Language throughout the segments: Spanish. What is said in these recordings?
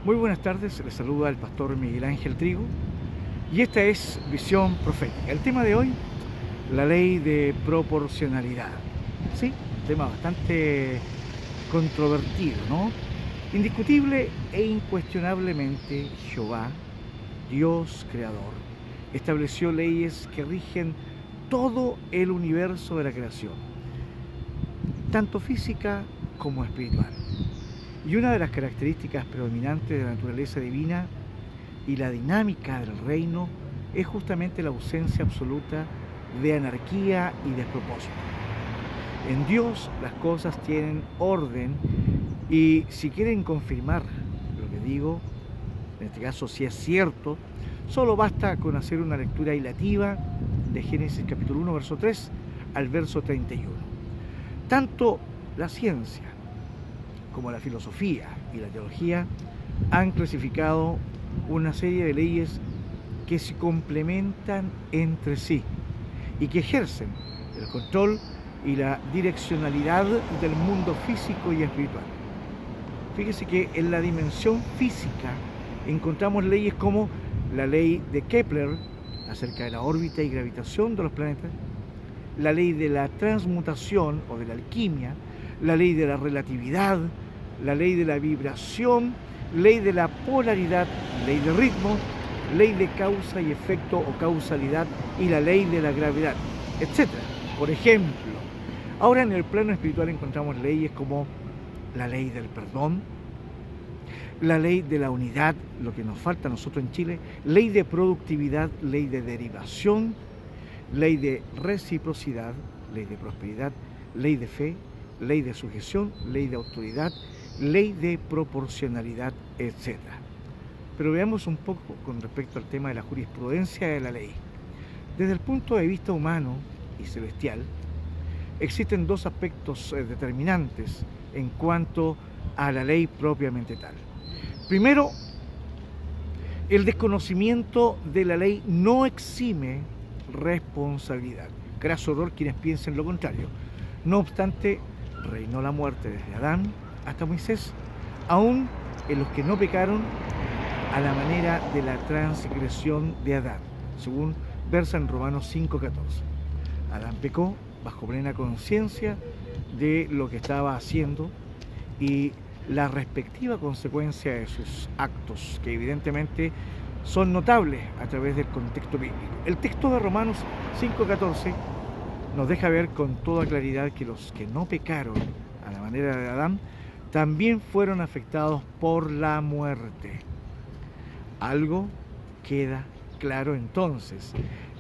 Muy buenas tardes, les saluda el pastor Miguel Ángel Trigo y esta es Visión Profética. El tema de hoy, la ley de proporcionalidad. Sí, un tema bastante controvertido, ¿no? Indiscutible e incuestionablemente Jehová, Dios creador, estableció leyes que rigen todo el universo de la creación, tanto física como espiritual. Y una de las características predominantes de la naturaleza divina y la dinámica del reino es justamente la ausencia absoluta de anarquía y despropósito. En Dios las cosas tienen orden y si quieren confirmar lo que digo, en este caso si es cierto, solo basta con hacer una lectura hilativa de Génesis capítulo 1, verso 3 al verso 31. Tanto la ciencia como la filosofía y la teología han clasificado una serie de leyes que se complementan entre sí y que ejercen el control y la direccionalidad del mundo físico y espiritual. Fíjese que en la dimensión física encontramos leyes como la ley de Kepler acerca de la órbita y gravitación de los planetas, la ley de la transmutación o de la alquimia, la ley de la relatividad, la ley de la vibración, ley de la polaridad, ley de ritmo, ley de causa y efecto o causalidad y la ley de la gravedad, etc. Por ejemplo, ahora en el plano espiritual encontramos leyes como la ley del perdón, la ley de la unidad, lo que nos falta a nosotros en Chile, ley de productividad, ley de derivación, ley de reciprocidad, ley de prosperidad, ley de fe, ley de sujeción, ley de autoridad, ley de proporcionalidad, etc. Pero veamos un poco con respecto al tema de la jurisprudencia de la ley. Desde el punto de vista humano y celestial, existen dos aspectos determinantes en cuanto a la ley propiamente tal. Primero, el desconocimiento de la ley no exime responsabilidad. Craso error quienes piensen lo contrario. No obstante, reinó la muerte desde Adán hasta Moisés, aún en los que no pecaron a la manera de la transgresión de Adán, según versa en Romanos 5:14. Adán pecó bajo plena conciencia de lo que estaba haciendo y la respectiva consecuencia de sus actos, que evidentemente son notables a través del contexto bíblico. El texto de Romanos 5:14 nos deja ver con toda claridad que los que no pecaron a la manera de Adán también fueron afectados por la muerte. Algo queda claro entonces: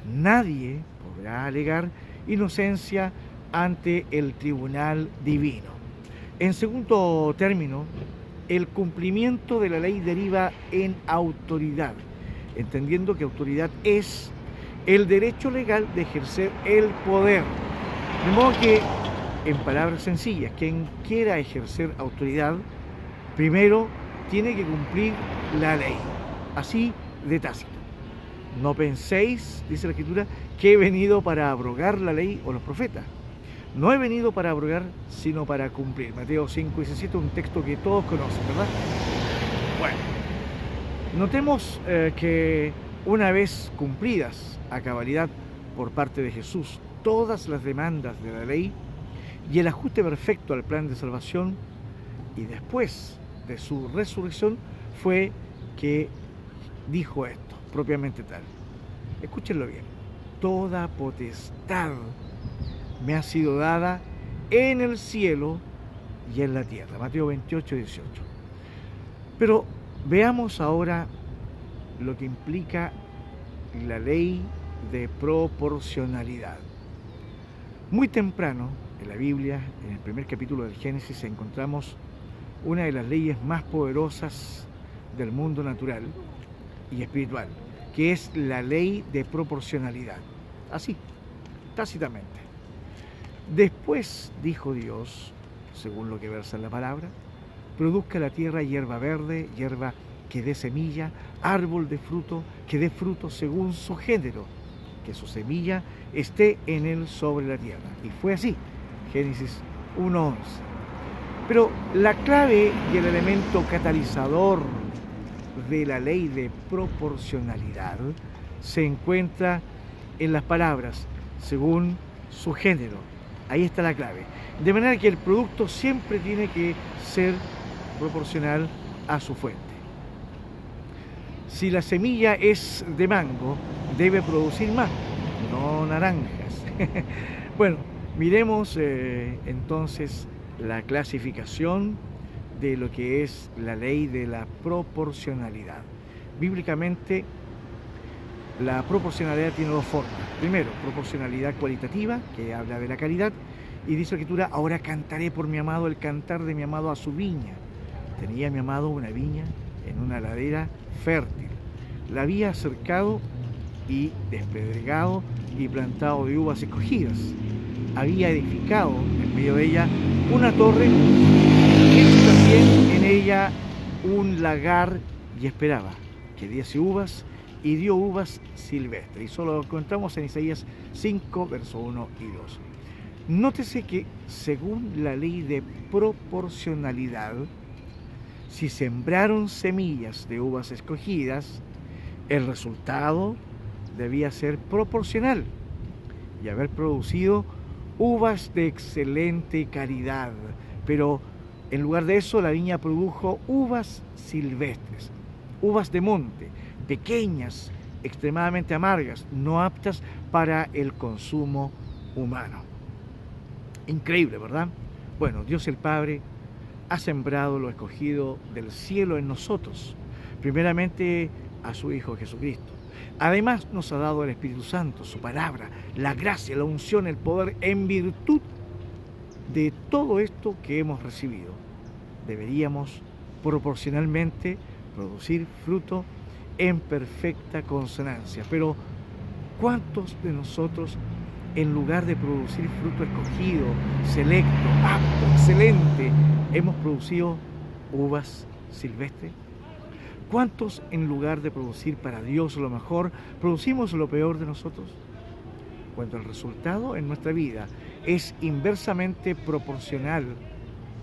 nadie podrá alegar inocencia ante el tribunal divino. En segundo término, el cumplimiento de la ley deriva en autoridad, entendiendo que autoridad es el derecho legal de ejercer el poder. De modo que, en palabras sencillas, quien quiera ejercer autoridad, primero tiene que cumplir la ley, así de tácito. No penséis, dice la Escritura, que he venido para abrogar la ley o los profetas. No he venido para abrogar, sino para cumplir. Mateo 5:17, un texto que todos conocen, ¿verdad? Bueno, notemos que una vez cumplidas a cabalidad por parte de Jesús todas las demandas de la ley y el ajuste perfecto al plan de salvación, y después de su resurrección, fue que dijo esto, propiamente tal. Escúchenlo bien: toda potestad me ha sido dada en el cielo y en la tierra. Mateo 28:18. Pero veamos ahora lo que implica la ley de proporcionalidad. Muy temprano en la Biblia, en el primer capítulo del Génesis, encontramos una de las leyes más poderosas del mundo natural y espiritual, que es la ley de proporcionalidad. Así, tácitamente. Después dijo Dios, según lo que versa en la palabra: produzca la tierra hierba verde, hierba que dé semilla, árbol de fruto que dé fruto según su género, que su semilla esté en él sobre la tierra. Y fue así, Génesis 1:11. Pero la clave y el elemento catalizador de la ley de proporcionalidad se encuentra en las palabras según su género. Ahí está la clave. De manera que el producto siempre tiene que ser proporcional a su fuente. Si la semilla es de mango, debe producir mango, no naranjas. Bueno, miremos entonces la clasificación de lo que es la ley de la proporcionalidad. Bíblicamente, la proporcionalidad tiene dos formas. Primero, proporcionalidad cualitativa, que habla de la calidad, y dice la Escritura: ahora cantaré por mi amado el cantar de mi amado a su viña. Tenía mi amado una viña en una ladera fértil. La había cercado y despedregado y plantado de uvas escogidas. Había edificado en medio de ella una torre, y hecho también en ella un lagar, y esperaba que diese uvas, y dio uvas silvestres. Y solo lo encontramos en Isaías 5, versos 1 y 2. Nótese que según la ley de proporcionalidad, si sembraron semillas de uvas escogidas, el resultado debía ser proporcional y haber producido uvas de excelente calidad. Pero en lugar de eso, la viña produjo uvas silvestres, uvas de monte, pequeñas, extremadamente amargas, no aptas para el consumo humano. Increíble, ¿verdad? Bueno, Dios el Padre ha sembrado lo escogido del cielo en nosotros, primeramente a su Hijo Jesucristo. Además nos ha dado el Espíritu Santo, su palabra, la gracia, la unción, el poder, en virtud de todo esto que hemos recibido. Deberíamos proporcionalmente producir fruto en perfecta consonancia. Pero ¿cuántos de nosotros, en lugar de producir fruto escogido, selecto, apto, excelente, hemos producido uvas silvestres? ¿Cuántos, en lugar de producir para Dios lo mejor, producimos lo peor de nosotros? Cuando el resultado en nuestra vida es inversamente proporcional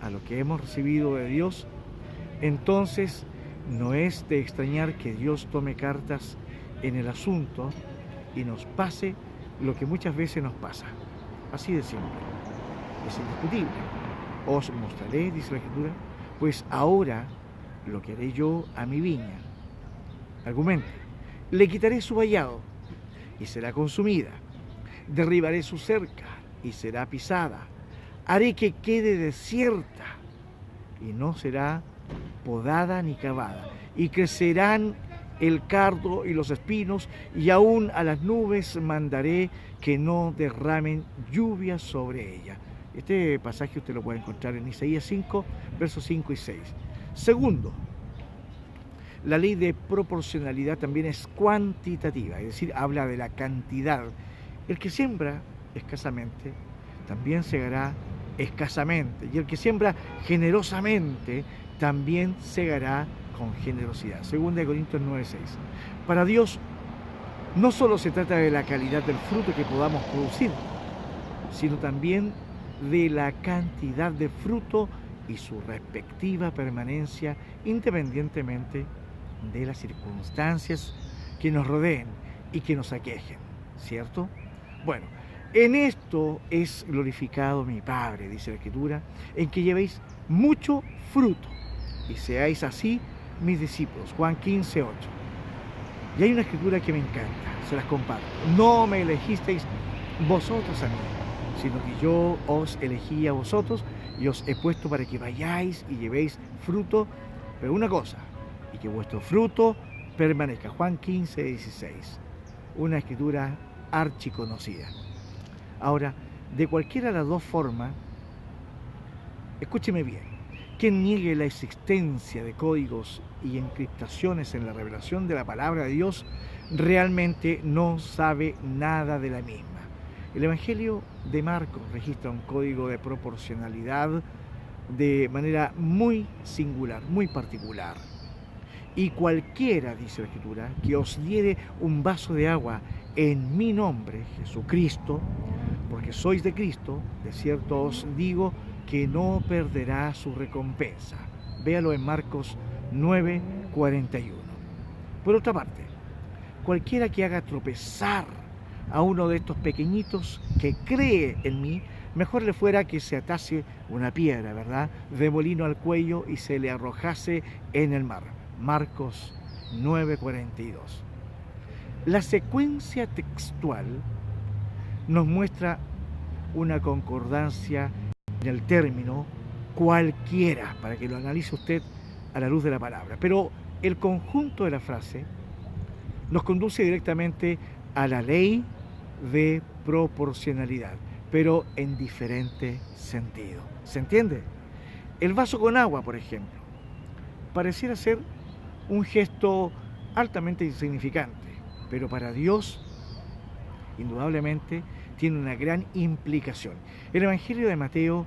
a lo que hemos recibido de Dios, entonces no es de extrañar que Dios tome cartas en el asunto y nos pase lo que muchas veces nos pasa. Así de simple. Es indiscutible. Os mostraré, dice la Escritura, pues ahora lo que haré yo a mi viña. Argumente: le quitaré su vallado y será consumida. Derribaré su cerca y será pisada. Haré que quede desierta y no será podada ni cavada. Y crecerán el cardo y los espinos, y aún a las nubes mandaré que no derramen lluvia sobre ella. Este pasaje usted lo puede encontrar en Isaías 5, versos 5 y 6. Segundo, la ley de proporcionalidad también es cuantitativa, es decir, habla de la cantidad. El que siembra escasamente, también segará escasamente, y el que siembra generosamente, también segará con generosidad. 2 Corintios 9:6. Para Dios no solo se trata de la calidad del fruto que podamos producir, sino también de la cantidad de fruto y su respectiva permanencia, independientemente de las circunstancias que nos rodeen y que nos aquejen, ¿cierto? Bueno, en esto es glorificado mi Padre, dice la Escritura, en que llevéis mucho fruto y seáis así mis discípulos. Juan 15:8. Y hay una escritura que me encanta, se las comparto. No me elegisteis vosotros a mí, sino que yo os elegí a vosotros y os he puesto para que vayáis y llevéis fruto, pero una cosa, y que vuestro fruto permanezca. Juan 15:16. Una escritura archiconocida. Ahora, de cualquiera de las dos formas, escúcheme bien, quien niegue la existencia de códigos y encriptaciones en la revelación de la palabra de Dios, realmente no sabe nada de la misma. El Evangelio de Marcos registra un código de proporcionalidad de manera muy singular, muy particular. Y cualquiera, dice la Escritura, que os diere un vaso de agua en mi nombre, Jesucristo, porque sois de Cristo, de cierto os digo que no perderá su recompensa. Véalo en Marcos 9:41. Por otra parte, cualquiera que haga tropezar a uno de estos pequeñitos que cree en mí, mejor le fuera que se atase una piedra, ¿verdad?, de molino al cuello y se le arrojase en el mar. Marcos 9:42. La secuencia textual nos muestra una concordancia en el término cualquiera, para que lo analice usted a la luz de la palabra. Pero el conjunto de la frase nos conduce directamente a la ley de proporcionalidad, pero en diferente sentido. ¿Se entiende? El vaso con agua, por ejemplo, pareciera ser un gesto altamente insignificante, pero para Dios, indudablemente, tiene una gran implicación. El Evangelio de Mateo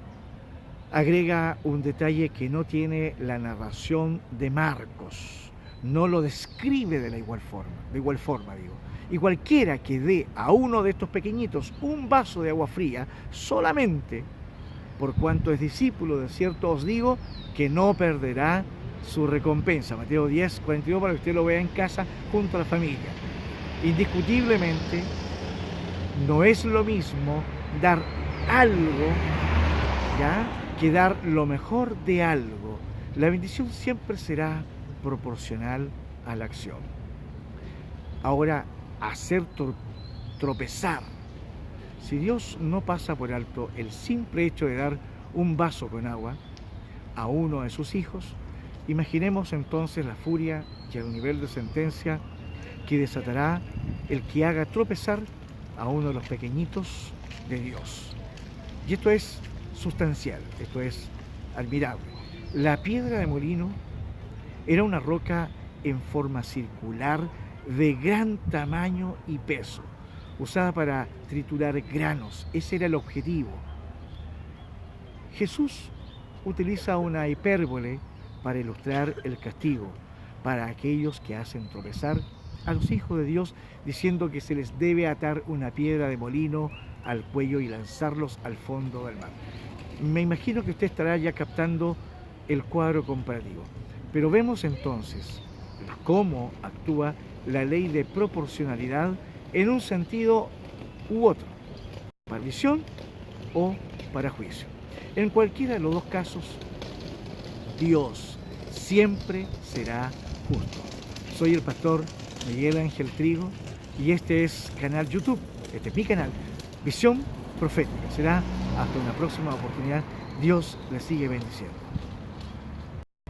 agrega un detalle que no tiene la narración de Marcos, no lo describe de igual forma. Y cualquiera que dé a uno de estos pequeñitos un vaso de agua fría, solamente por cuanto es discípulo, de cierto os digo, que no perderá su recompensa. Mateo 10:42, para que usted lo vea en casa junto a la familia. Indiscutiblemente, no es lo mismo dar algo, ¿ya?, que dar lo mejor de algo. La bendición siempre será proporcional a la acción. Ahora, hacer tropezar. Si Dios no pasa por alto el simple hecho de dar un vaso con agua a uno de sus hijos, imaginemos entonces la furia y el nivel de sentencia que desatará el que haga tropezar a uno de los pequeñitos de Dios. Y esto es sustancial, esto es admirable. La piedra de molino era una roca en forma circular de gran tamaño y peso, usada para triturar granos. Ese era el objetivo. Jesús utiliza una hipérbole para ilustrar el castigo para aquellos que hacen tropezar a los hijos de Dios, diciendo que se les debe atar una piedra de molino al cuello y lanzarlos al fondo del mar. Me imagino que usted estará ya captando el cuadro comparativo. Pero vemos entonces cómo actúa la ley de proporcionalidad en un sentido u otro, para visión o para juicio. En cualquiera de los dos casos, Dios siempre será justo. Soy el pastor Miguel Ángel Trigo y este es canal YouTube, este es mi canal, Visión Profética. Será hasta una próxima oportunidad. Dios le sigue bendiciendo.